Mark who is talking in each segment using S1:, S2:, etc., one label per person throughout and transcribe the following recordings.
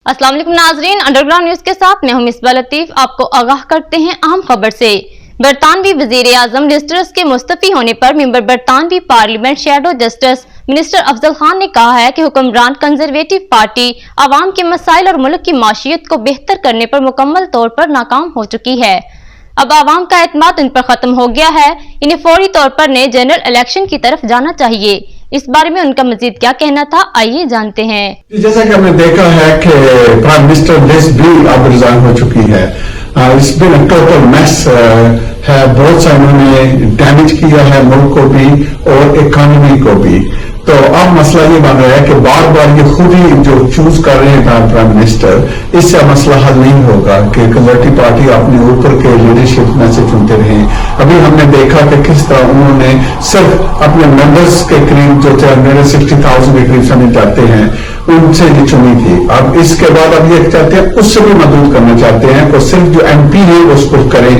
S1: अस्सलाम वालेकुम नाजरीन, अंडरग्राउंड न्यूज के साथ मैं हूं मिसबा लतीफ। आपको आगाह करते हैं अहम खबर से। बरतानवी वजीर आजम लिज ट्रस के मुस्तफी होने पर मेंबर बरतानवी parliament shadow justice minister Afzal Khan ने कहा है कि हुक्मरान कंजरवेटिव पार्टी आवाम के मसाइल और मुल्क की माशियत को बेहतर करने पर मुकम्मल तौर पर नाकाम हो चुकी है। अब आवाम का एतमाद उन पर खत्म हो गया है। इन्हें फौरी तौर पर नए जनरल इलेक्शन की तरफ जाना चाहिए। इस बारे में उनका मजीद क्या कहना था, आइए जानते हैं।
S2: जैसा कि हमने देखा है कि प्राइम मिनिस्टर लिज भी अब रिजाइन हो चुकी है। It's been a total mess है। बहुत सा इन्होंने डैमेज किया है मुल्क को भी और इकोनॉमी को भी। तो अब मसला ये बन रहा है कि बार बार ये खुद ही जो चूज कर रहे हैं प्राइम मिनिस्टर, इससे मसला हल नहीं होगा कि कंजर्वेटिव पार्टी अपने ऊपर के लीडरशिप में से चुनते रहे। अभी हमने देखा कि किस तरह उन्होंने सिर्फ अपने मेंबर्स के करीब जो 160,000 के करीब समझ जाते हैं उनसे ये चुनी थी। अब इसके बाद अब ये चाहते हैं उससे भी मदद करना चाहते हैं तो सिर्फ जो MP है उसको करें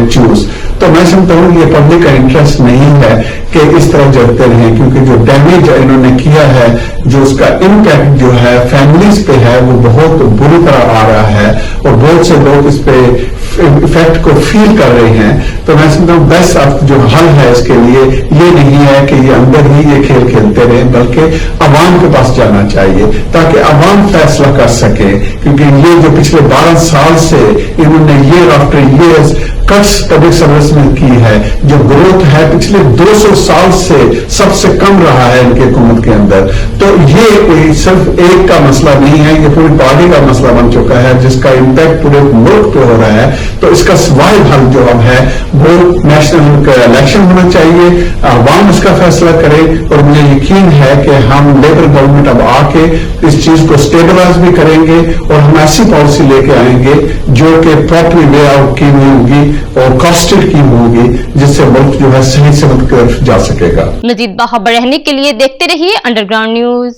S2: चूज। तो मैं समझता हूँ ये पब्लिक का इंटरेस्ट नहीं है कि इस तरह जड़ते रहें, क्योंकि जो डैमेज इन्होंने किया है, जो उसका इम्पैक्ट जो है फैमिलीज पे है वो बहुत बुरी तरह आ रहा है और बहुत से लोग इस पे इफेक्ट को फील कर रहे हैं। तो मैं समझता हूँ बेस्ट अब जो हल है इसके लिए ये नहीं है कि ये अंदर ही ये खेल खेलते रहे, बल्कि अवाम के पास जाना चाहिए ताकि अवाम फैसला कर सके। क्योंकि ये जो पिछले 12 साल से इन्होंने year after year cuts public service में की है, जो ग्रोथ है पिछले 200 साल से सबसे कम रहा है इनके हुकूमत के अंदर। तो ये कोई सिर्फ एक का मसला नहीं है, ये पूरी पार्टी का मसला बन चुका है जिसका इम्पैक्ट पूरे मुल्क पे हो रहा है। तो इसका सवाल हल जो अब है वो नेशनल इलेक्शन होना चाहिए, अवाम इसका फैसला करे। और मुझे यकीन है कि हम लेबर गवर्नमेंट अब आके इस चीज को स्टेबलाइज भी करेंगे और हम ऐसी पॉलिसी लेके आएंगे जो कि प्रॉपरली वे आउट की हुई होगी और कॉस्टेड की होगी, जिससे मुल्क जो है सही समझ कर जा सकेगा।
S1: मजीद बाखबर रहने के लिए देखते रहिए अंडरग्राउंड न्यूज।